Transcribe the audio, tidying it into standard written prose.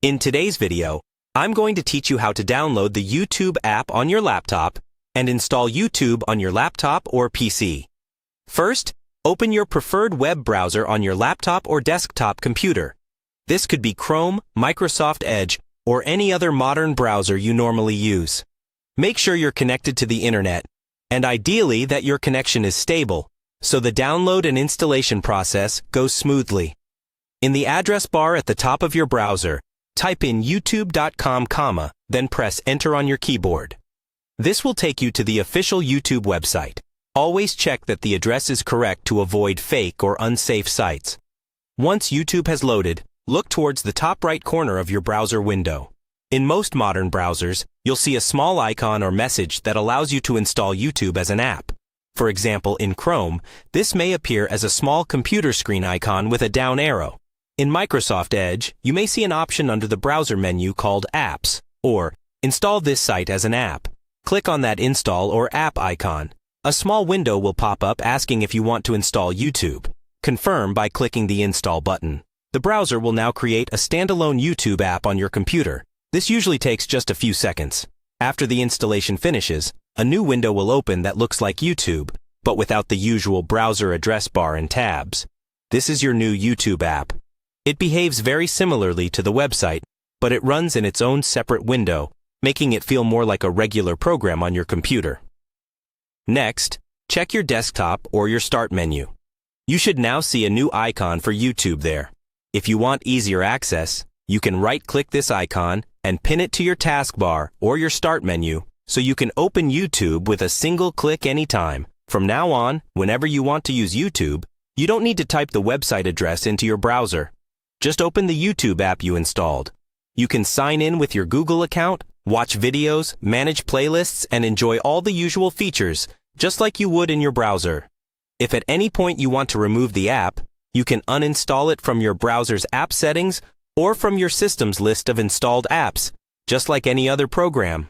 In today's video, I'm going to teach you how to download the YouTube app on your laptop and install YouTube on your laptop or PC. First, open your preferred web browser on your laptop or desktop computer. This could be Chrome, Microsoft Edge, or any other modern browser you normally use. Make sure you're connected to the internet, and ideally that your connection is stable, so the download and installation process goes smoothly. In the address bar at the top of your browser, type in youtube.com, then press Enter on your keyboard. This will take you to the official YouTube website. Always check that the address is correct to avoid fake or unsafe sites. Once YouTube has loaded, look towards the top right corner of your browser window. In most modern browsers, you'll see a small icon or message that allows you to install YouTube as an app. For example, in Chrome, this may appear as a small computer screen icon with a down arrow. In Microsoft Edge, you may see an option under the browser menu called Apps, or Install this site as an app. Click on that Install or App icon. A small window will pop up asking if you want to install YouTube. Confirm by clicking the Install button. The browser will now create a standalone YouTube app on your computer. This usually takes just a few seconds. After the installation finishes, a new window will open that looks like YouTube, but without the usual browser address bar and tabs. This is your new YouTube app. It behaves very similarly to the website, but it runs in its own separate window, making it feel more like a regular program on your computer. Next, check your desktop or your Start menu. You should now see a new icon for YouTube there. If you want easier access, you can right-click this icon and pin it to your taskbar or your Start menu so you can open YouTube with a single click anytime. From now on, whenever you want to use YouTube, you don't need to type the website address into your browser. Just open the YouTube app you installed. You can sign in with your Google account, watch videos, manage playlists, and enjoy all the usual features, just like you would in your browser. If at any point you want to remove the app, you can uninstall it from your browser's app settings or from your system's list of installed apps, just like any other program.